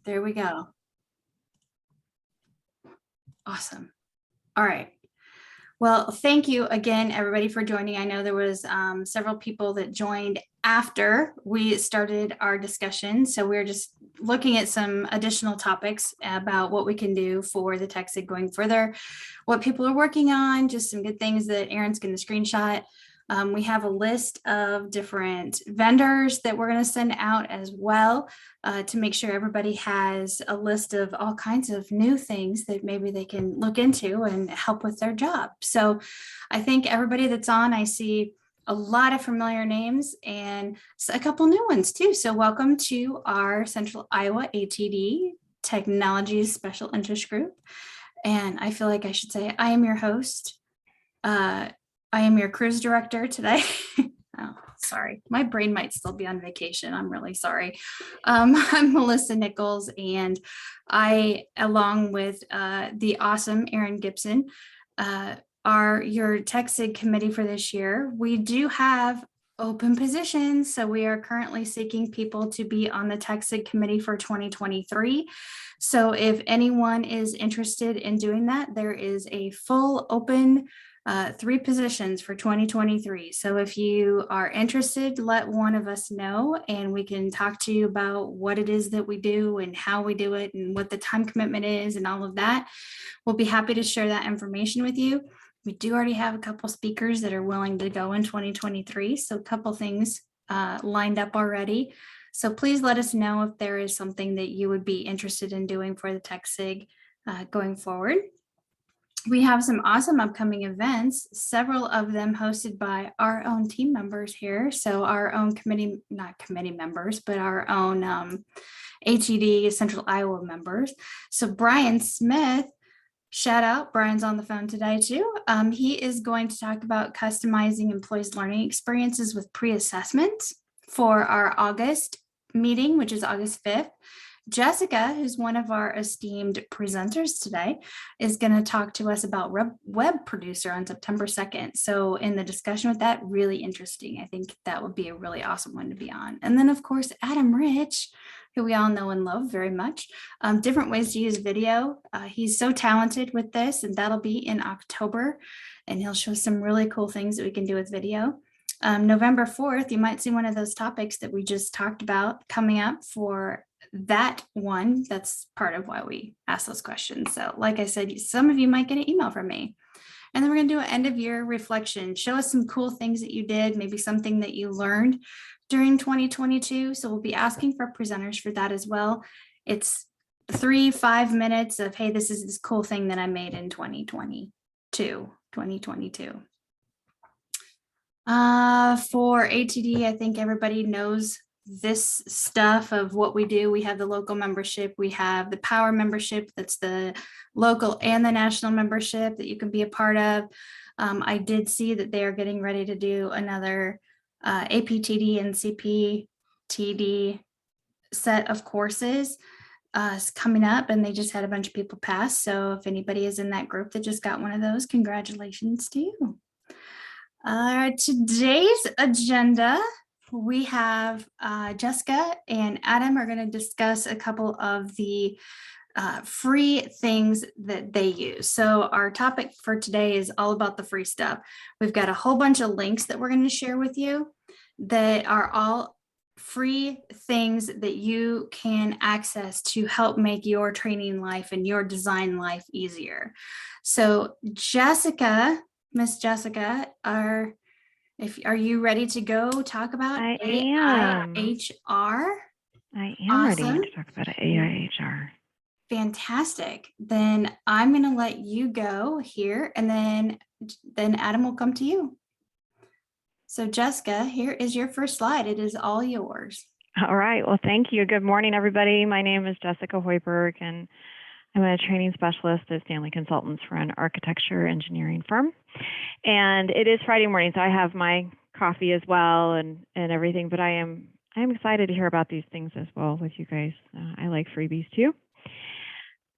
There we go. Awesome. All right. Well, thank you again, everybody, for joining. I know there was several people that joined after we started our discussion. So we're just looking at some additional topics about what we can do for the Tech SIG going further, what people are working on, just some good things that Aaron's going to screenshot. We have a list of different vendors that we're going to send out as well to make sure everybody has a list of all kinds of new things that maybe they can look into and help with their job. So I think everybody that's on, I see a lot of familiar names and a couple new ones too. So welcome to our Central Iowa ATD Technologies Special Interest Group. And I feel like I should say I am your host. I am your cruise director today. Oh, sorry. My brain might still be on vacation. I'm really sorry. I'm Melissa Nichols, and I, along with the awesome Aaron Gibson, are your Tech SIG committee for this year. We do have open positions, so we are currently seeking people to be on the Tech SIG committee for 2023. So if anyone is interested in doing that, there is a full open 3 positions for 2023. So if you are interested, let one of us know and we can talk to you about what it is that we do and how we do it and what the time commitment is and all of that. We'll be happy to share that information with you. We do already have a couple speakers that are willing to go in 2023. So a couple things lined up already. So please let us know if there is something that you would be interested in doing for the Tech SIG going forward. We have some awesome upcoming events, several of them hosted by our own team members here. So our own committee, not committee members, but our own ATD Central Iowa members. So Brian Smith, shout out, Brian's on the phone today too. He is going to talk about customizing employees' learning experiences with pre-assessment for our August meeting, which is August 5th. Jessica, who's one of our esteemed presenters today, is going to talk to us about Web Producer on September 2nd. So in the discussion with that, really interesting. I think that would be a really awesome one to be on. And then, of course, Adam Rich, who we all know and love very much. Different ways to use video. He's so talented with this, and that'll be in October. And he'll show some really cool things that we can do with video. November 4th, you might see one of those topics that we just talked about coming up for that one. That's part of why we ask those questions. So like I said, some of you might get an email from me. And then we're going to do an end of year reflection. Show us some cool things that you did, maybe something that you learned during 2022. So we'll be asking for presenters for that as well. It's 3-5 minutes of, hey, this is this cool thing that I made in 2022. For ATD, I think everybody knows this stuff of what we do. We have the local membership, we have the power membership, that's the local and the national membership that you can be a part of. I did see that they are getting ready to do another APTD and CPTD set of courses coming up, and they just had a bunch of people pass. So if anybody is in that group that just got one of those, congratulations to you. Today's agenda, we have Jessica and Adam are going to discuss a couple of the free things that they use. So our topic for today is all about the free stuff. We've got a whole bunch of links that we're going to share with you that are all free things that you can access to help make your training life and your design life easier. So Jessica, Miss Jessica, are you ready to go talk about AIHR? I am ready to talk about AIHR. Fantastic. Then I'm going to let you go here, and then Adam will come to you. So Jessica, here is your first slide. It is all yours. All right. Well, thank you. Good morning, everybody. My name is Jessica Hoiberg, and I'm a training specialist at Stanley Consultants for an architecture engineering firm. And it is Friday morning, so I have my coffee as well and everything, but I am excited to hear about these things as well with you guys. I like freebies too.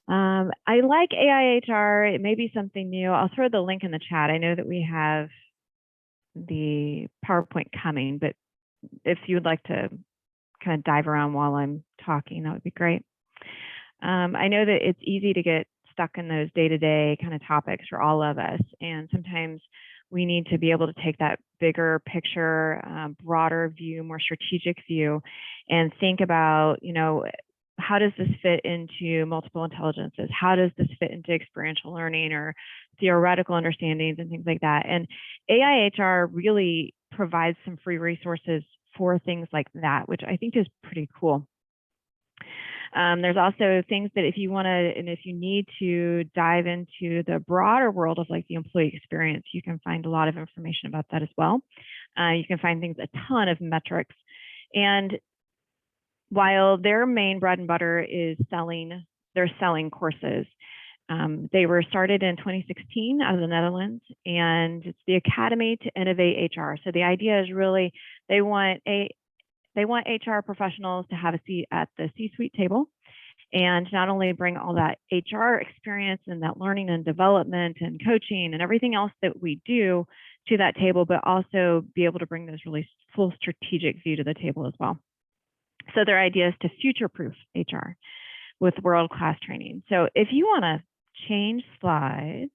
I like AIHR. It may be something new. I'll throw the link in the chat. I know that we have the PowerPoint coming, but if you would like to kind of dive around while I'm talking, that would be great. I know that it's easy to get stuck in those day-to-day kind of topics for all of us. And sometimes we need to be able to take that bigger picture, broader view, more strategic view, and think about, how does this fit into multiple intelligences? How does this fit into experiential learning or theoretical understandings and things like that? And AIHR really provides some free resources for things like that, which I think is pretty cool. There's also things that if you want to, and if you need to dive into the broader world of like the employee experience, you can find a lot of information about that as well. You can find a ton of metrics. And while their main bread and butter is they're selling courses. They were started in 2016 out of the Netherlands, and it's the Academy to Innovate HR. So the idea is really they want HR professionals to have a seat at the C-suite table and not only bring all that HR experience and that learning and development and coaching and everything else that we do to that table, but also be able to bring those really full strategic view to the table as well. So their idea is to future-proof HR with world-class training. So if you want to change slides,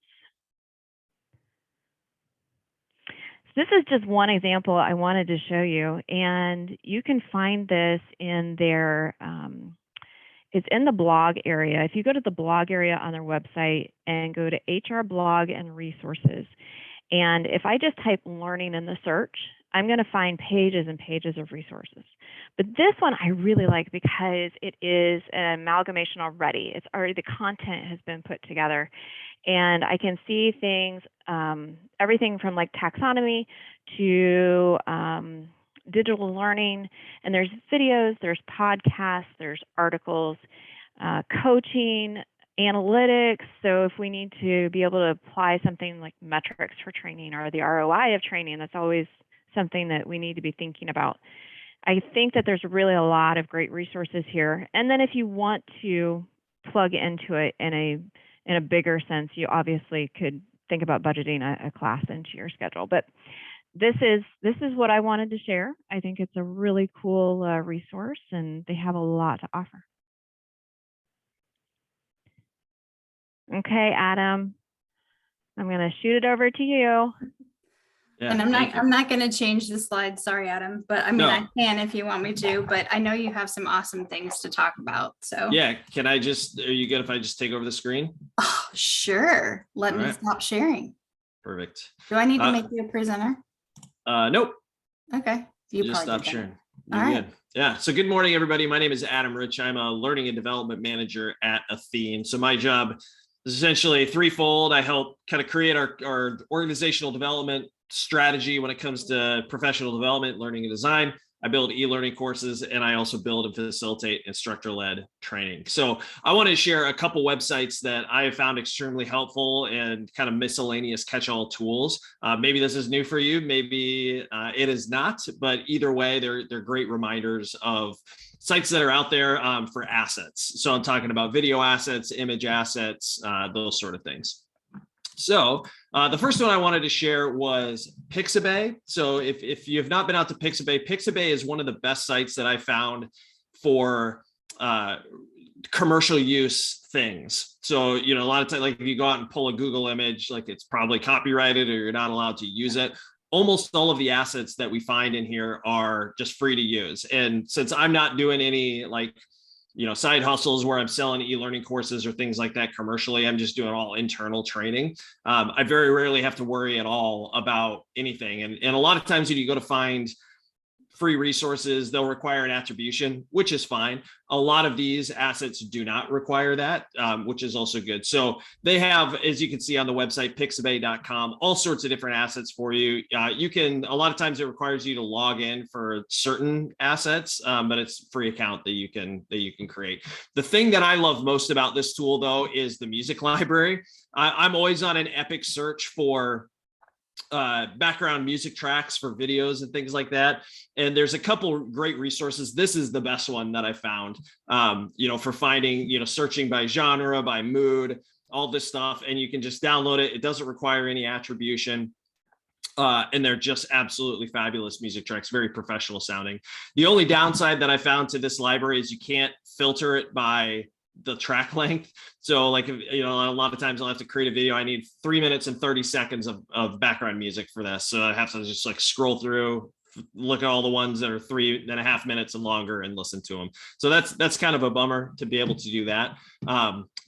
this is just one example I wanted to show you, and you can find this in their, it's in the blog area. If you go to the blog area on their website and go to HR blog and resources, and if I just type learning in the search, I'm going to find pages and pages of resources. But this one I really like because it is an amalgamation already. It's already, the content has been put together. And I can see things, everything from like taxonomy to digital learning. And there's videos, there's podcasts, there's articles, coaching, analytics. So if we need to be able to apply something like metrics for training or the ROI of training, that's always something that we need to be thinking about. I think that there's really a lot of great resources here. And then if you want to plug into it in a bigger sense, you obviously could think about budgeting a class into your schedule. But this is what I wanted to share. I think it's a really cool resource, and they have a lot to offer. Okay, Adam, I'm going to shoot it over to you. Yeah, and I'm not going to change the slide. Sorry, Adam, but I mean, I can if you want me to, but I know you have some awesome things to talk about. So yeah, are you good if I just take over the screen? Oh, sure. Let me stop sharing. Perfect. Do I need to make you a presenter? Nope. Okay. You just stop sharing. You're good. Yeah. So good morning, everybody. My name is Adam Rich. I'm a learning and development manager at Athene. So my job is essentially threefold. I help kind of create our organizational development strategy when it comes to professional development, learning and design. I build e-learning courses, and I also build and facilitate instructor-led training. So I want to share a couple websites that I have found extremely helpful and kind of miscellaneous catch-all tools. Maybe this is new for you, maybe it is not, but either way, they're great reminders of sites that are out there for assets. So I'm talking about video assets, image assets, those sort of things. So the first one I wanted to share was Pixabay. So if you have not been out to Pixabay, Pixabay is one of the best sites that I found for commercial use things. So, a lot of times, like if you go out and pull a Google image, like it's probably copyrighted or you're not allowed to use it. Almost all of the assets that we find in here are just free to use. And since I'm not doing any side hustles where I'm selling e-learning courses or things like that commercially, I'm just doing all internal training. I very rarely have to worry at all about anything. And a lot of times when you go to find free resources, they'll require an attribution, which is fine. A lot of these assets do not require that, which is also good. So they have, as you can see on the website, pixabay.com, all sorts of different assets for you. A lot of times it requires you to log in for certain assets, but it's a free account that you can create. The thing that I love most about this tool, though, is the music library. I'm always on an epic search for background music tracks for videos and things like that. And there's a couple great resources. This is the best one that I found, for finding, searching by genre, by mood, all this stuff. And you can just download it. It doesn't require any attribution. And they're just absolutely fabulous music tracks, very professional sounding. The only downside that I found to this library is you can't filter it by the track length. So like, you know, a lot of times I'll have to create a video. I need 3 minutes and 30 seconds of background music for this. So I have to just like scroll through, look at all the ones that are 3.5 minutes and longer and listen to them. So that's kind of a bummer to be able to do that.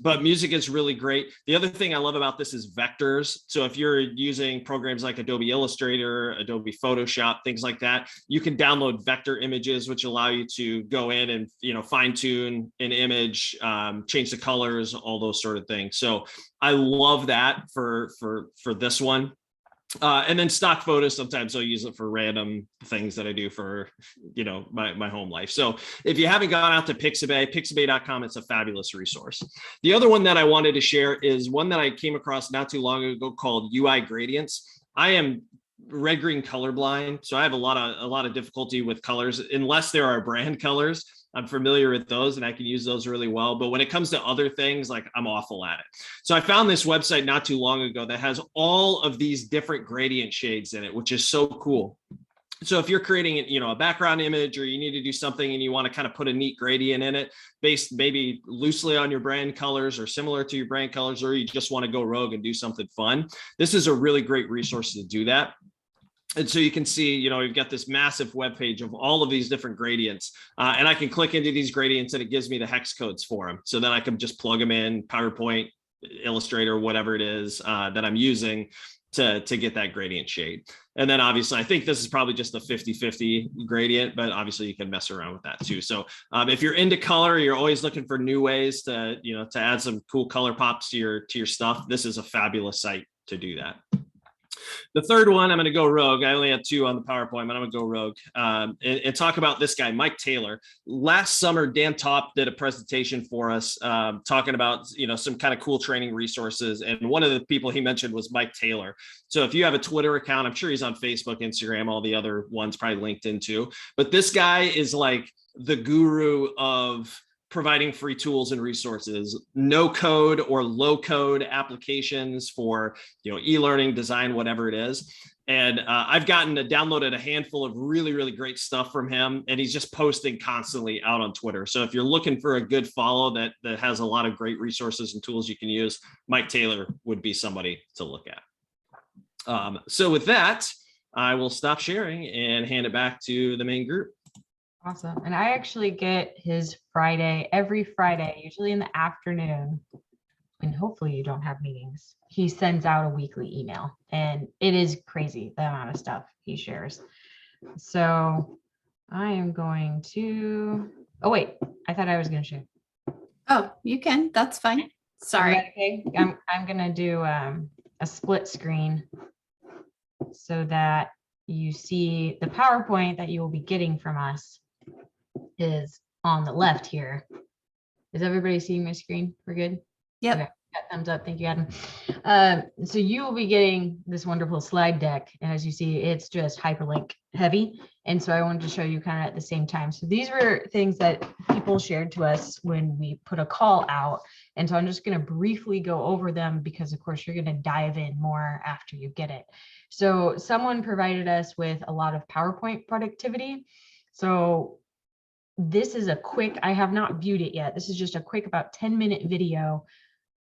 But music is really great. The other thing I love about this is vectors. So if you're using programs like Adobe Illustrator, Adobe Photoshop, things like that, you can download vector images, which allow you to go in and, you know, fine tune an image, change the colors, all those sort of things. So I love that for this one. And then stock photos, sometimes I'll use it for random things that I do for, you know, my home life. So if you haven't gone out to Pixabay, pixabay.com, it's a fabulous resource. The other one that I wanted to share is one that I came across not too long ago called UI gradients. I am red green colorblind, so I have a lot of difficulty with colors unless there are brand colors. I'm familiar with those and I can use those really well. But when it comes to other things, like I'm awful at it. So I found this website not too long ago that has all of these different gradient shades in it, which is so cool. So if you're creating, you know, a background image, or you need to do something and you want to kind of put a neat gradient in it based maybe loosely on your brand colors or similar to your brand colors, or you just want to go rogue and do something fun, this is a really great resource to do that. And so you can see, you know, we've got this massive web page of all of these different gradients, and I can click into these gradients and it gives me the hex codes for them. So then I can just plug them in PowerPoint, Illustrator, whatever it is that I'm using to get that gradient shade. And then obviously, I think this is probably just a 50-50 gradient, but obviously you can mess around with that too. So if you're into color, you're always looking for new ways to, you know, to add some cool color pops to your stuff. This is a fabulous site to do that. The third one, I'm going to go rogue. I only had 2 on the PowerPoint, but I'm going to go rogue and talk about this guy, Mike Taylor. Last summer, Dan Top did a presentation for us talking about, you know, some kind of cool training resources. And one of the people he mentioned was Mike Taylor. So if you have a Twitter account, I'm sure he's on Facebook, Instagram, all the other ones, probably LinkedIn too. But this guy is like the guru of providing free tools and resources, no code or low code applications for, you know, e-learning, design, whatever it is. And I've downloaded a handful of really, really great stuff from him, and he's just posting constantly out on Twitter. So if you're looking for a good follow that has a lot of great resources and tools you can use, Mike Taylor would be somebody to look at. So with that, I will stop sharing and hand it back to the main group. Awesome. And I actually get his every Friday, usually in the afternoon, and hopefully you don't have meetings. He sends out a weekly email, and it is crazy the amount of stuff he shares. So I am going to, oh wait, I thought I was going to share. Oh, you can, that's fine. Sorry. Okay. I'm going to do a split screen so that you see the PowerPoint that you will be getting from us is on the left here. Is everybody seeing my screen? We're good? Yep. Okay. Thumbs up. Thank you, Adam. So you will be getting this wonderful slide deck. And as you see, it's just hyperlink heavy. And so I wanted to show you kind of at the same time. So these were things that people shared to us when we put a call out. And so I'm just going to briefly go over them because, of course, you're going to dive in more after you get it. So someone provided us with a lot of PowerPoint productivity. So this is a quick, I have not viewed it yet. This is just a quick about 10-minute video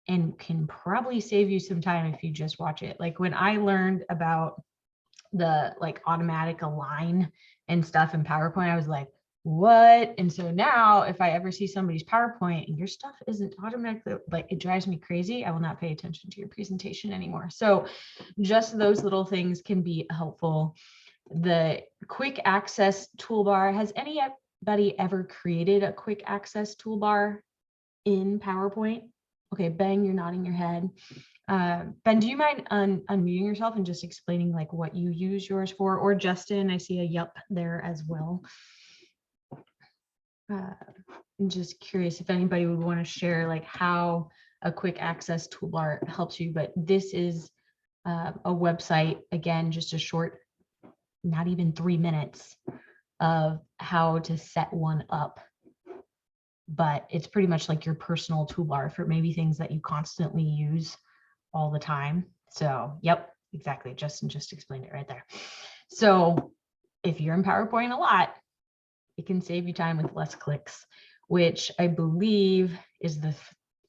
and can probably save you some time if you just watch it. Like when I learned about the like automatic align and stuff in PowerPoint, I was like, what? And so now if I ever see somebody's PowerPoint and your stuff isn't automatically, like it drives me crazy, I will not pay attention to your presentation anymore. So just those little things can be helpful. The quick access toolbar, has anybody ever created a quick access toolbar in PowerPoint? Okay, Ben, you're nodding your head. Ben, do you mind unmuting yourself and just explaining like what you use yours for? Or Justin, I see a yup there as well. I'm just curious if anybody would want to share like how a quick access toolbar helps you, but this is a website, again, just a short, not even 3 minutes of how to set one up. But it's pretty much like your personal toolbar for maybe things that you constantly use all the time. So, yep, exactly. Justin just explained it right there. So if you're in PowerPoint a lot, it can save you time with less clicks. which I believe is the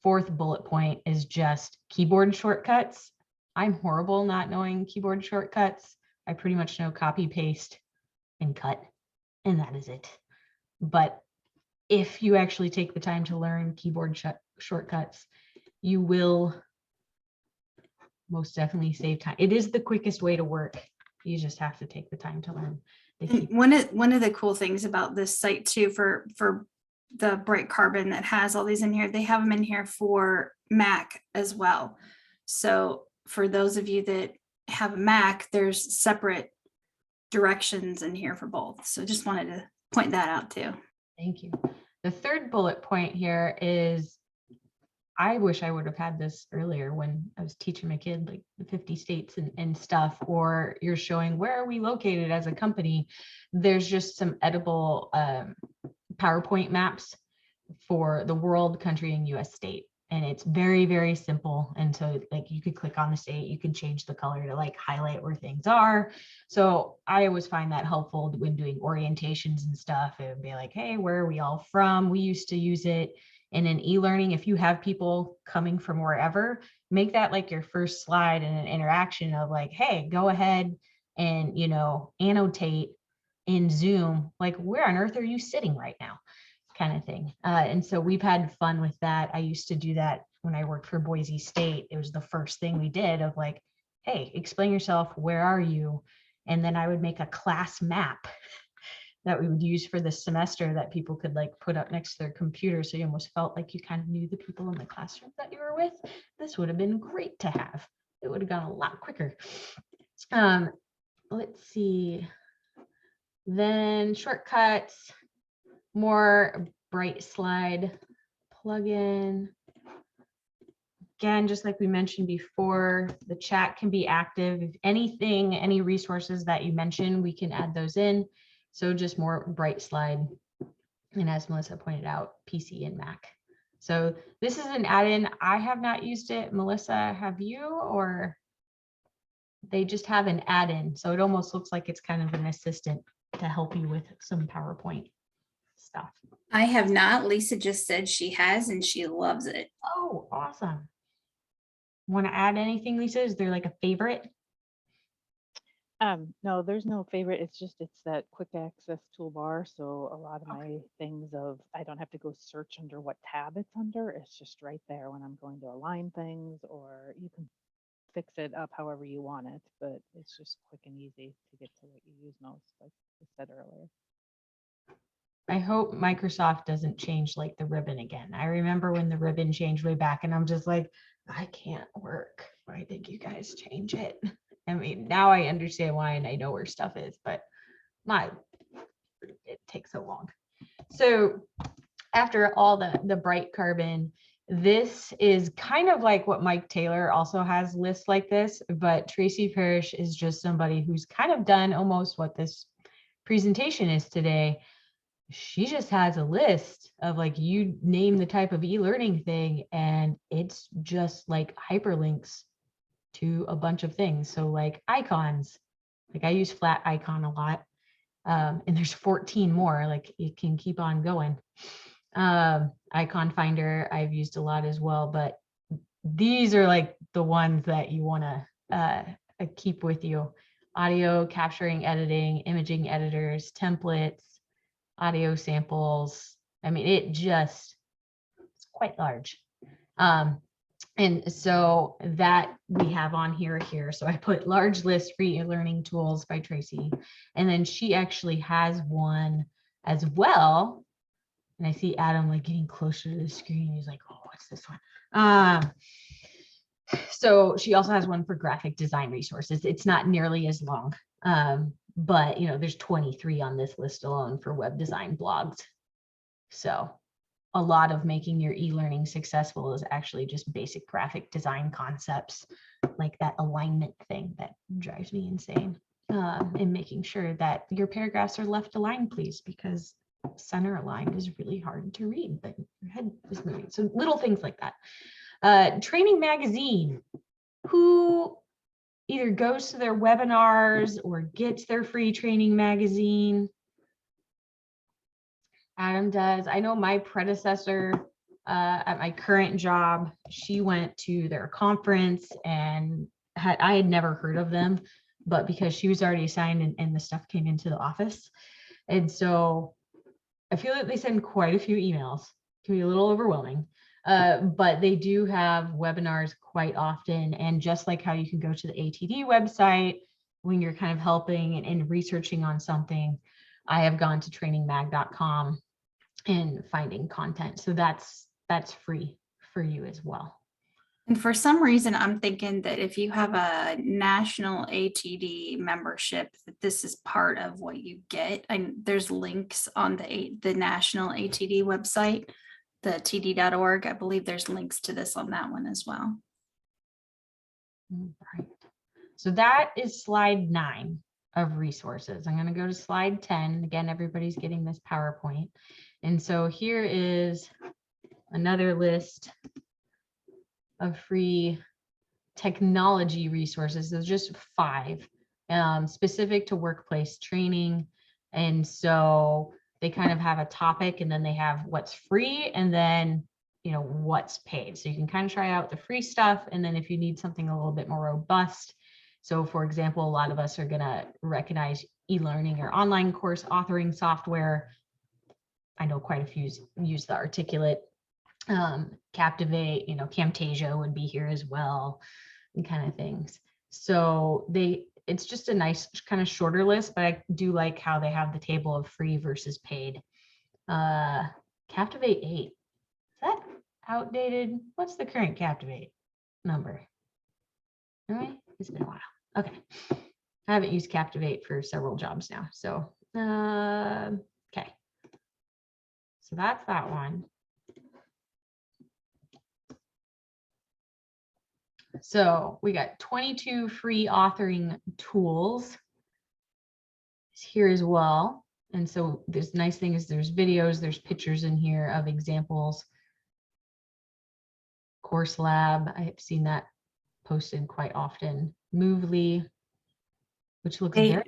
fourth bullet point, is just keyboard shortcuts. I'm horrible not knowing keyboard shortcuts. I pretty much know copy, paste, and cut, and that is it. But if you actually take the time to learn keyboard shortcuts, you will most definitely save time. It is the quickest way to work. You just have to take the time to learn. And one of the cool things about this site too, for the Bright Carbon that has all these in here, they have them in here for Mac as well. So for those of you that have a Mac, there's separate directions in here for both. So just wanted to point that out too. Thank you. The third bullet point here is, I wish I would have had this earlier when I was teaching my kid like the 50 states and stuff, or you're showing where are we located as a company. There's just some editable PowerPoint maps for the world, country, and US state. And it's very, very simple. And so like you could click on the state, you can change the color to like highlight where things are. So I always find that helpful when doing orientations and stuff. It would be like, hey, where are we all from? We used to use it. And in e-learning, if you have people coming from wherever, make that like your first slide and an interaction of like, hey, go ahead and, you know, annotate in Zoom, like where on earth are you sitting right now, kind of thing. And so we've had fun with that. I used to do that when I worked for Boise State. It was the first thing we did of like, hey, explain yourself, where are you? And then I would make a class map that we would use for the semester that people could like put up next to their computer. So you almost felt like you kind of knew the people in the classroom that you were with. This would have been great to have. It would have gone a lot quicker. Let's see. Then shortcuts, more Bright Slide plugin. Again, just like we mentioned before, the chat can be active. If anything, any resources that you mentioned, we can add those in. So just more Bright Slide. And as Melissa pointed out, PC and Mac. So this is an add-in. I have not used it. Melissa, have you? Or they just have an add-in. So it almost looks like it's kind of an assistant to help you with some PowerPoint stuff. I have not. Lisa just said she has and she loves it. Oh, awesome. Want to add anything, Lisa? Is there like a favorite? No, there's no favorite. It's that quick access toolbar. So a lot of my things I don't have to go search under what tab it's under. It's just right there when I'm going to align things, or you can fix it up however you want it, but it's just quick and easy to get to what you use most, like I said earlier. I hope Microsoft doesn't change like the ribbon again. I remember when the ribbon changed way back and I'm just like, I can't work. Why did you guys change it? I mean, now I understand why and I know where stuff is, but it takes so long. So after all the Bright Carbon, this is kind of like what Mike Taylor also has lists like this, but Tracy Parrish is just somebody who's kind of done almost what this presentation is today. She just has a list of like, you name the type of e-learning thing and it's just like hyperlinks to a bunch of things. So like icons, like I use flat icon a lot, and there's 14 more, like it can keep on going. Icon finder I've used a lot as well, but these are like the ones that you want to keep with you. Audio capturing, editing, imaging editors, templates, audio samples. I mean, it's quite large. And so that we have on here. So I put large list free learning tools by Tracy. And then she actually has one as well. And I see Adam like getting closer to the screen. He's like, oh, what's this one? So she also has one for graphic design resources. It's not nearly as long. But you know, there's 23 on this list alone for web design blogs. So a lot of making your e-learning successful is actually just basic graphic design concepts, like that alignment thing that drives me insane. And making sure that your paragraphs are left aligned, please, because center aligned is really hard to read, but your head is moving. So little things like that. Training Magazine, who either goes to their webinars or gets their free training magazine. Adam does. I know my predecessor at my current job, she went to their conference and I had never heard of them, but because she was already assigned and the stuff came into the office. And so I feel like they send quite a few emails. It can be a little overwhelming, but they do have webinars quite often. And just like how you can go to the ATD website when you're kind of helping and researching on something, I have gone to trainingmag.com and finding content. So that's free for you as well. And for some reason, I'm thinking that if you have a national ATD membership, that this is part of what you get. And there's links on the national ATD website, the td.org. I believe there's links to this on that one as well. Right. So that is slide 9 of resources. I'm going to go to slide 10. Again, everybody's getting this PowerPoint. And so here is another list of free technology resources. There's just 5 specific to workplace training. And so they kind of have a topic, and then they have what's free, and then what's paid. So you can kind of try out the free stuff, and then if you need something a little bit more robust. So for example, a lot of us are going to recognize e-learning or online course authoring software. I know quite a few use the Articulate. Captivate, Camtasia would be here as well, and kind of things. So it's just a nice kind of shorter list, but I do like how they have the table of free versus paid. Captivate 8, is that outdated? What's the current Captivate number? All right, it's been a while. Okay, I haven't used Captivate for several jobs now. So okay, so that's that one. So we got 22 free authoring tools here as well. And so this nice thing is there's videos, there's pictures in here of examples. Course Lab, I have seen that posted quite often. Movely, which looks very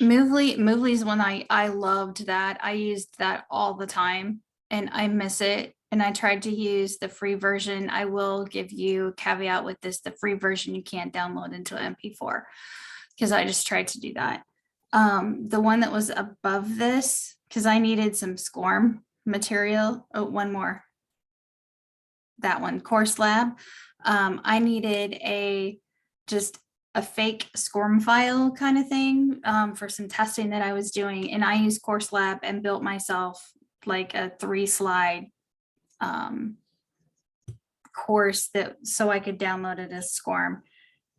Movely is one I loved that. I used that all the time and I miss it. And I tried to use the free version. I will give you a caveat with this. The free version you can't download into an MP4 because I just tried to do that. The one that was above this, because I needed some SCORM material. Oh, one more. That one, Course Lab. I needed just a fake SCORM file kind of thing for some testing that I was doing. And I used Course Lab and built myself like a 3-slide course so I could download it as SCORM,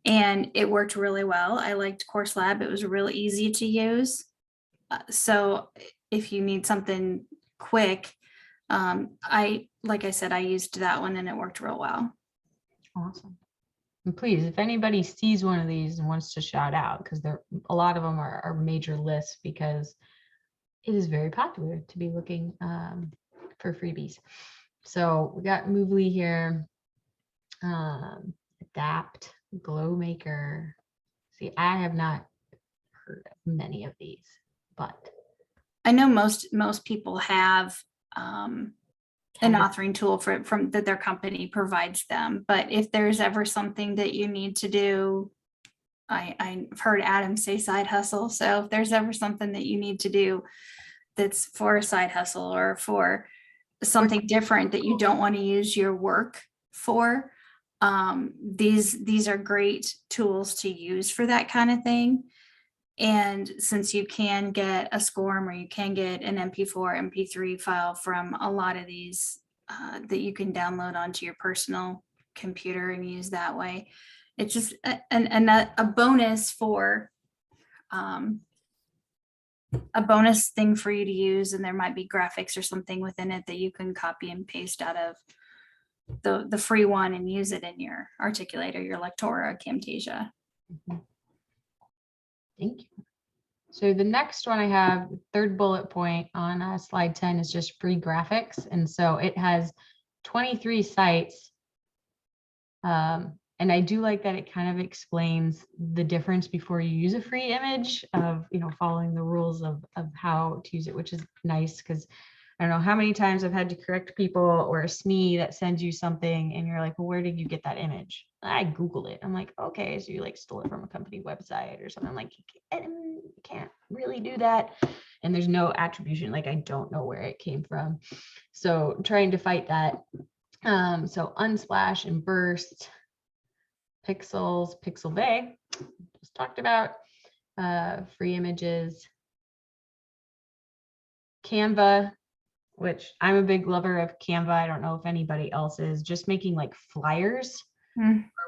and it worked really well. I liked Course Lab. It was really easy to use. So if you need something quick, like I said, I used that one and it worked real well. Awesome. And please, if anybody sees one of these and wants to shout out, because a lot of them are major lists, because it is very popular to be looking for freebies. So we got Movely here, Adapt, Glowmaker. See, I have not heard of many of these, but I know most people have an authoring tool from that their company provides them. But if there's ever something that you need to do, I've heard Adam say side hustle. So if there's ever something that you need to do that's for a side hustle or for something different that you don't want to use your work for, these are great tools to use for that kind of thing. And since you can get a SCORM or you can get an MP4, MP3 file from a lot of these that you can download onto your personal computer and use that way, it's just a bonus for a bonus thing for you to use. And there might be graphics or something within it that you can copy and paste out of the free one and use it in your Articulator, your Lectora, Camtasia. Mm-hmm. Thank you. So the next one I have, third bullet point on slide 10, is just free graphics. And so it has 23 sites. And I do like that it kind of explains the difference before you use a free image of, following the rules of how to use it, which is nice, because I don't know how many times I've had to correct people, or a SME that sends you something and you're like, well, where did you get that image? I Googled it. I'm like, okay, so you like stole it from a company website or something. I'm like, you can't really do that. And there's no attribution. Like, I don't know where it came from. So trying to fight that. So Unsplash and Burst, Pixels, Pixel Bay, just talked about, free images, Canva, which I'm a big lover of Canva. I don't know if anybody else is, just making like flyers.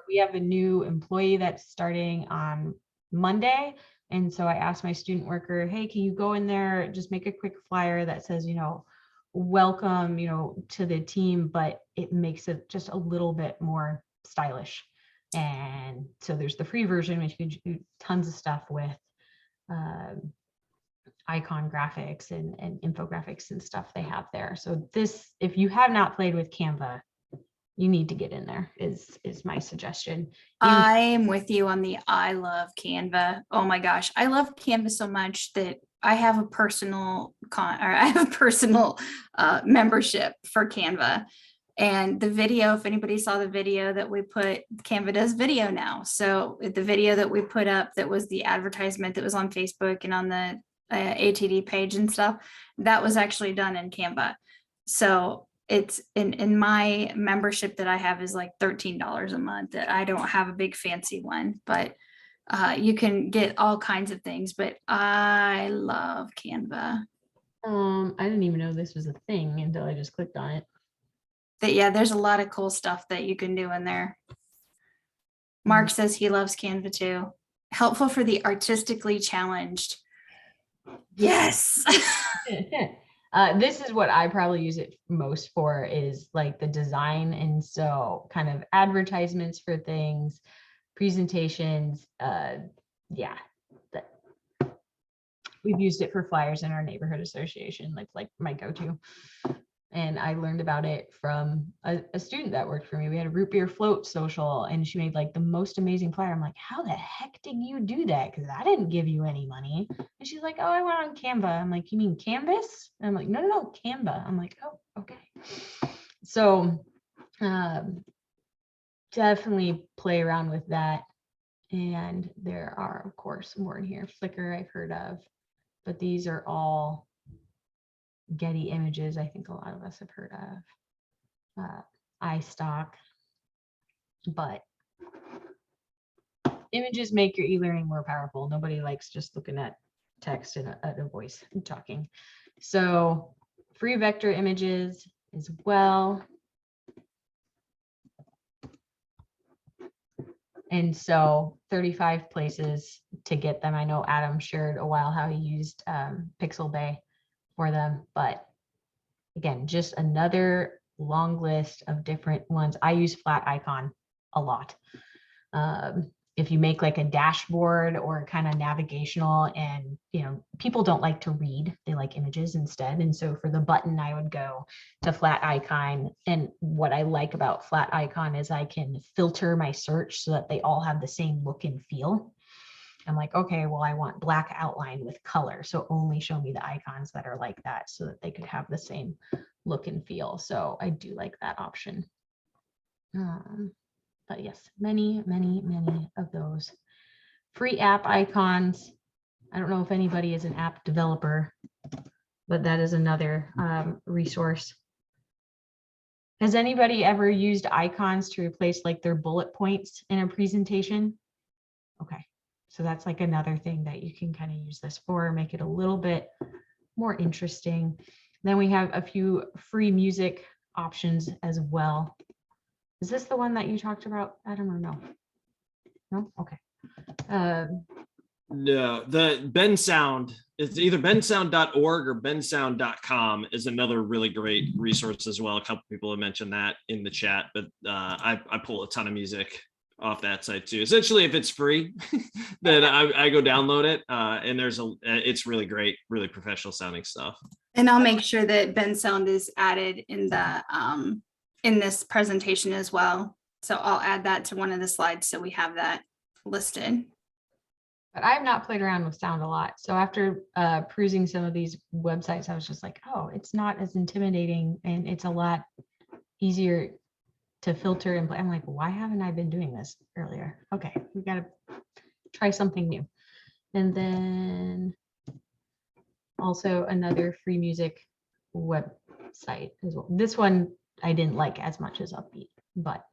We have a new employee that's starting on Monday. And so I asked my student worker, hey, can you go in there, just make a quick flyer that says, you know, welcome, you know, to the team, but it makes it just a little bit more stylish. And so there's the free version, which you can do tons of stuff with, icon graphics and infographics and stuff they have there. So this, if you have not played with Canva, you need to get in there, is my suggestion. I am with you on the I love Canva. Oh my gosh, I love Canva so much that I have a personal membership for Canva. And the video, if anybody saw the video that we put, Canva does video now. So the video that we put up, that was the advertisement that was on Facebook and on the ATD page and stuff, that was actually done in Canva. So it's in my membership that I have is like $13 a month. That I don't have a big fancy one, but you can get all kinds of things. But I love Canva. I didn't even know this was a thing until I just clicked on it. That, yeah, there's a lot of cool stuff that you can do in there. Mark says he loves Canva too. Helpful for the artistically challenged. Yes. This is what I probably use it most for, is like the design. And so kind of advertisements for things, presentations. Yeah, we've used it for flyers in our neighborhood association, like my go-to. And I learned about it from a student that worked for me. We had a root beer float social, and she made like the most amazing flyer. I'm like, how the heck did you do that? Because I didn't give you any money. And she's like, oh, I went on Canva. I'm like, you mean Canvas? And I'm like, no, Canva. I'm like, oh, okay. So definitely play around with that. And there are, of course, more in here. Flickr I've heard of, but these are all Getty images. I think a lot of us have heard of iStock, but images make your e-learning more powerful. Nobody likes just looking at text and a voice talking. So free vector images as well. And so 35 places to get them. I know Adam shared a while how he used Pixel Bay for them, but again, just another long list of different ones. I use Flat Icon a lot. If you make like a dashboard or kind of navigational, and you know, people don't like to read, they like images instead. And so for the button, I would go to Flat Icon. And what I like about Flat Icon is I can filter my search so that they all have the same look and feel. I'm like, okay, well, I want black outline with color, so only show me the icons that are like that, so that they could have the same look and feel. So I do like that option. But yes, many of those free app icons. I don't know if anybody is an app developer, but that is another resource. Has anybody ever used icons to replace like their bullet points in a presentation? Okay. So that's like another thing that you can kind of use this for, make it a little bit more interesting. Then we have a few free music options as well. Is this the one that you talked about, Adam, or no? No? Okay. No, the Bensound, it's either bensound.org or bensound.com is another really great resource as well. A couple people have mentioned that in the chat, but I pull a ton of music off that site too. Essentially, if it's free, then I go download it, and it's really great, really professional sounding stuff. And I'll make sure that Bensound is added in the in this presentation as well. So I'll add that to one of the slides so we have that listed. But I've not played around with sound a lot. So after perusing some of these websites, I was just like, oh, it's not as intimidating and it's a lot easier to filter and play. I'm like, why haven't I been doing this earlier? Okay, we got to try something new. And then also another free music website as well. This one I didn't like as much as Upbeat, but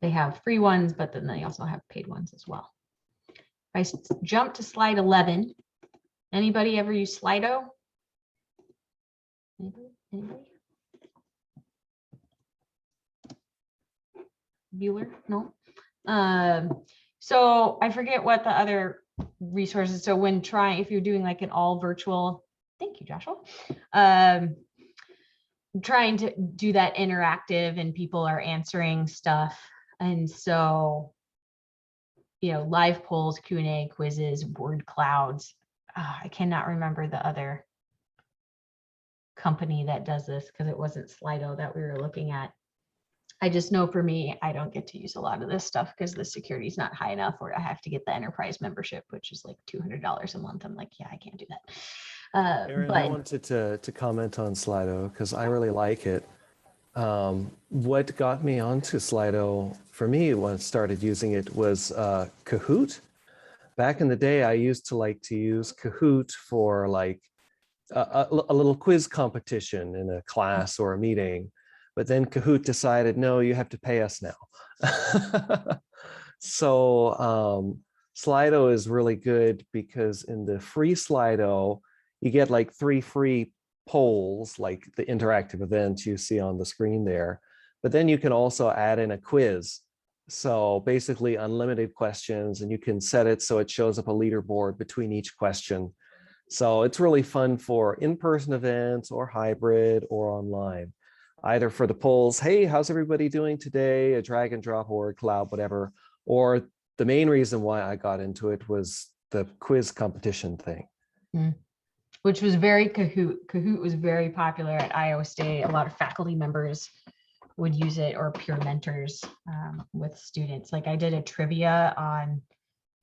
they have free ones, but then they also have paid ones as well. If I jump to slide 11, anybody ever use Slido? Anybody? Bueller? No. So I forget what the other resources. So when trying, if you're doing like an all virtual, thank you, Joshua. Trying to do that interactive and people are answering stuff. And so, you know, live polls, Q&A, quizzes, word clouds. I cannot remember the other company that does this because it wasn't Slido that we were looking at. I just know for me, I don't get to use a lot of this stuff because the security is not high enough, or I have to get the enterprise membership, which is like $200 a month. I'm like, yeah, I can't do that. Erin, But I wanted to comment on Slido because I really like it. What got me onto Slido for me when I started using it was Kahoot. Back in the day, I used to like to use Kahoot for like a little quiz competition in a class or a meeting. But then Kahoot decided, no, you have to pay us now. So Slido is really good because in the free Slido, you get like 3 free polls, like the interactive events you see on the screen there. But then you can also add in a quiz. So basically unlimited questions, and you can set it so it shows up a leaderboard between each question. So it's really fun for in-person events or hybrid or online. Either for the polls, hey, how's everybody doing today? A drag and drop or cloud, whatever. Or the main reason why I got into it was the quiz competition thing. Which was very Kahoot. Kahoot was very popular at Iowa State. A lot of faculty members would use it, or peer mentors with students. Like I did a trivia on,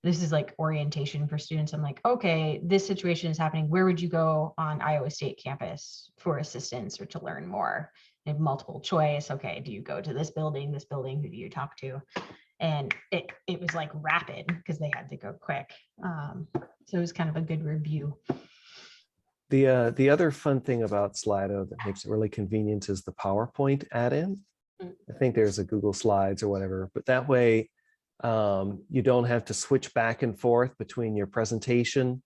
this is like orientation for students. I'm like, okay, this situation is happening. Where would you go on Iowa State campus for assistance or to learn more? And multiple choice. Okay, do you go to this building, who do you talk to? And it was like rapid because they had to go quick. So it was kind of a good review. The other fun thing about Slido that makes it really convenient is the PowerPoint add-in. I think there's a Google Slides or whatever, but that way you don't have to switch back and forth between your presentation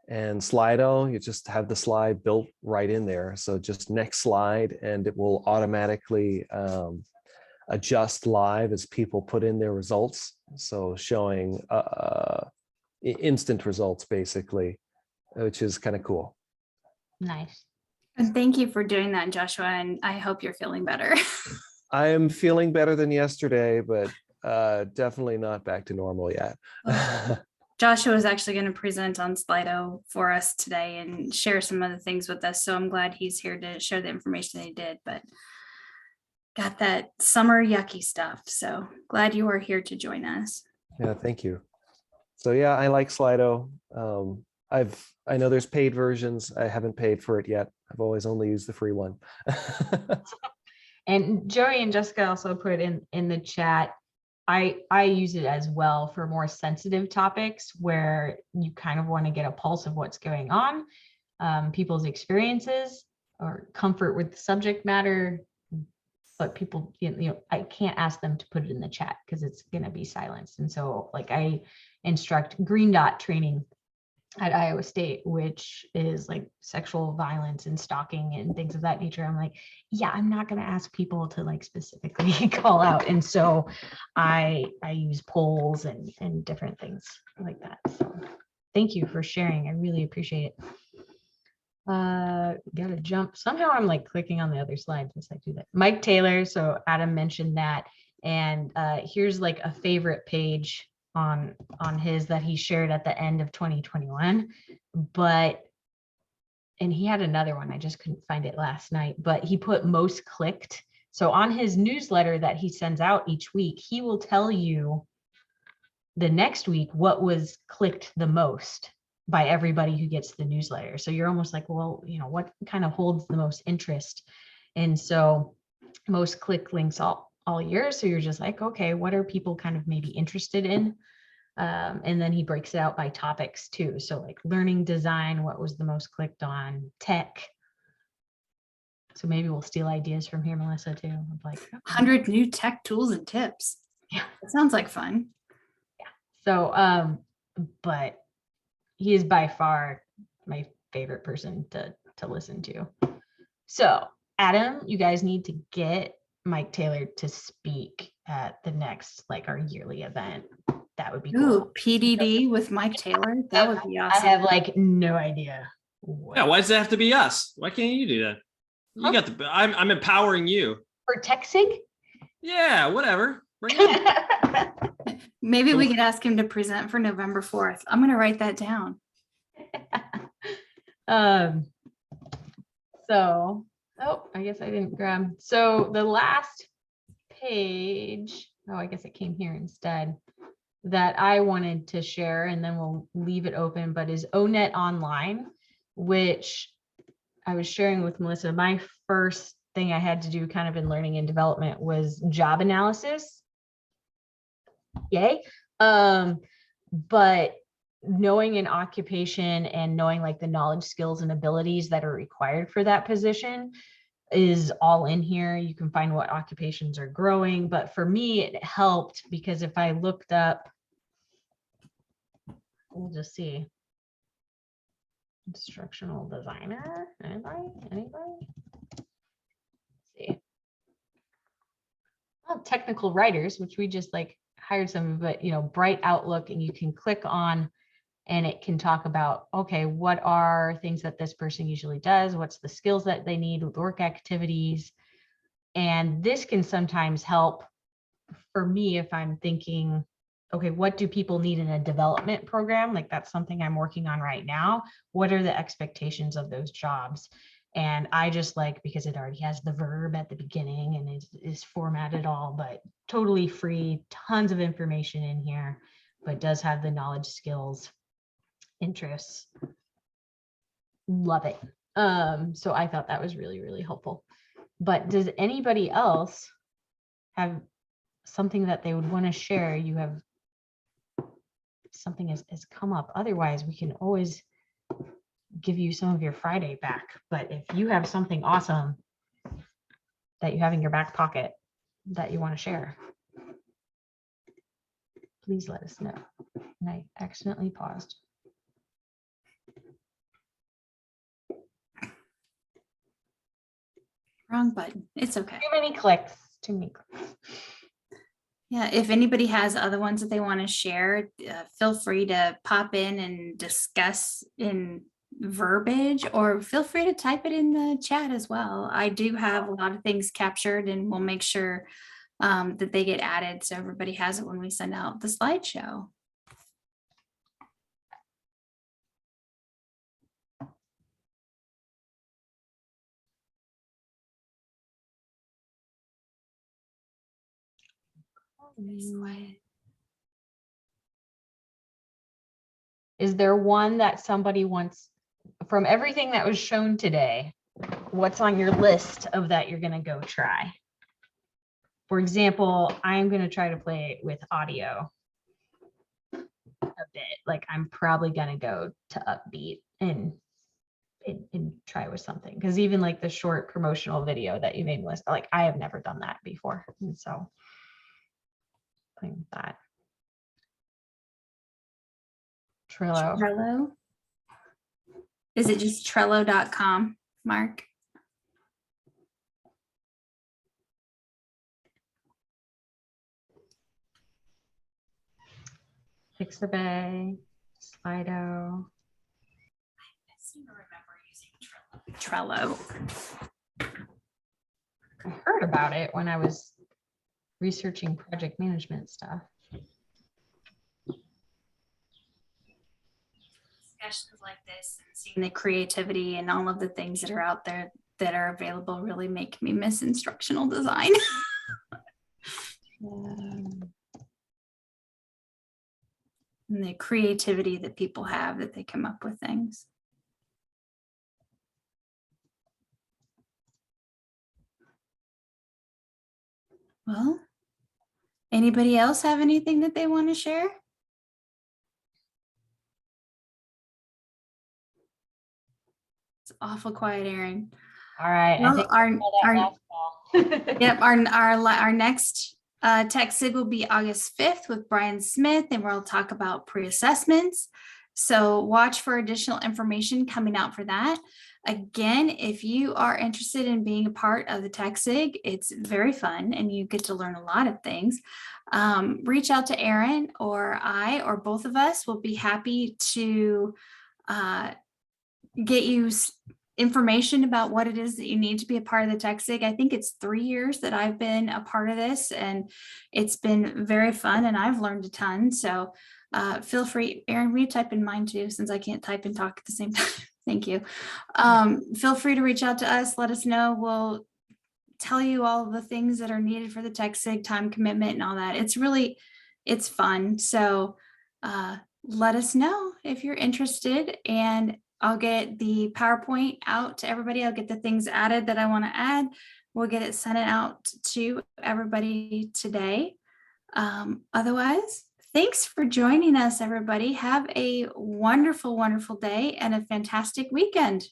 and Slido. You just have the slide built right in there. So just next slide, and it will automatically adjust live as people put in their results. So showing instant results basically, which is kind of cool. Nice. And thank you for doing that, Joshua. And I hope you're feeling better. I am feeling better than yesterday, but definitely not back to normal yet. Joshua is actually going to present on Slido for us today and share some of the things with us. So I'm glad he's here to share the information that he did, but got that summer yucky stuff. So glad you are here to join us. Yeah, thank you. So yeah, I like Slido. I know there's paid versions. I haven't paid for it yet. I've always only used the free one. And Joey and Jessica also put in the chat, I use it as well for more sensitive topics where you kind of want to get a pulse of what's going on, people's experiences or comfort with the subject matter. But people, I can't ask them to put it in the chat because it's going to be silenced. And so like I instruct green dot training at Iowa State, which is like sexual violence and stalking and things of that nature. I'm like, yeah, I'm not going to ask people to like specifically call out. And so I use polls and different things like that. So thank you for sharing. I really appreciate it. Gotta jump. Somehow I'm like clicking on the other slide as I do that. Mike Taylor. So Adam mentioned that. And here's like a favorite page on his that he shared at the end of 2021, and he had another one, I just couldn't find it last night, but he put most clicked. So on his newsletter that he sends out each week, he will tell you the next week what was clicked the most by everybody who gets the newsletter. So you're almost like, well, what kind of holds the most interest? And so most click links all year. So you're just like, okay, what are people kind of maybe interested in? And then he breaks it out by topics too. So like learning design, what was the most clicked on? Tech. So maybe we'll steal ideas from here, Melissa, too. I'm like, okay. 100 new tech tools and tips. Yeah. That sounds like fun. Yeah. So, but he is by far my favorite person to listen to. So Adam, you guys need to get Mike Taylor to speak at the next, like, our yearly event. That would be cool. Ooh, PDD with Mike Taylor. That would be awesome. I have like no idea. Yeah, why does it have to be us? Why can't you do that? You got the. I'm empowering you. For Tech SIG? Yeah, whatever. Bring it. Maybe we could ask him to present for November 4th. I'm going to write that down. So, I guess I didn't grab. So the last page, I guess it came here instead, that I wanted to share, and then we'll leave it open, but is ONET Online, which I was sharing with Melissa. My first thing I had to do kind of in learning and development was job analysis. Yay. But knowing an occupation and knowing like the knowledge, skills, and abilities that are required for that position is all in here. You can find what occupations are growing, but for me, it helped because if I looked up, we'll just see. Instructional designer, anybody? Let's see. Oh, technical writers, which we just like hired some, but Bright Outlook, and you can click on and it can talk about, okay, what are things that this person usually does? What's the skills that they need with work activities? And this can sometimes help for me if I'm thinking, okay, what do people need in a development program? Like that's something I'm working on right now. What are the expectations of those jobs? And I just like, because it already has the verb at the beginning and it is formatted all, but totally free, tons of information in here, but does have the knowledge, skills, interests. Love it. So I thought that was really, really helpful. But does anybody else have something that they would want to share? You have something has come up. Otherwise, we can always give you some of your Friday back. But if you have something awesome that you have in your back pocket that you want to share, please let us know. And I accidentally paused. Wrong button. It's okay. Too many clicks. Too many clicks. Yeah, if anybody has other ones that they want to share, feel free to pop in and discuss in verbiage, or feel free to type it in the chat as well. I do have a lot of things captured, and we'll make sure that they get added so everybody has it when we send out the slideshow. Is there one that somebody wants from everything that was shown today? What's on your list of that you're going to go try? For example, I'm going to try to play with audio a bit. Like I'm probably going to go to Upbeat and try with something, because even like the short promotional video that you made, Melissa, like I have never done that before, and so playing with that. Trello. Is it just Trello.com, Mark? Pixabay, Slido. I seem to remember using Trello. I heard about it when I was researching project management stuff. Discussions like this and seeing the creativity and all of the things that are out there that are available really make me miss instructional design. and the creativity that people have, that they come up with things. Well, anybody else have anything that they want to share? It's awful quiet, Erin. All right. I Well, think our last call. yep, our next Tech SIG will be August 5th with Brian Smith, and we'll talk about pre-assessments. So watch for additional information coming out for that. Again, if you are interested in being a part of the Tech SIG, it's very fun and you get to learn a lot of things. Reach out to Erin or I, or both of us will be happy to get you information about what it is that you need to be a part of the Tech SIG. I think it's 3 years that I've been a part of this, and it's been very fun and I've learned a ton. So feel free, Erin, will you type in mine too, since I can't type and talk at the same time? Thank you. Feel free to reach out to us. Let us know. We'll tell you all the things that are needed for the Tech SIG, time commitment and all that. It's fun. So let us know if you're interested, and I'll get the PowerPoint out to everybody. I'll get the things added that I want to add. We'll get it sent out to everybody today. Otherwise, thanks for joining us, everybody. Have a wonderful, wonderful day and a fantastic weekend.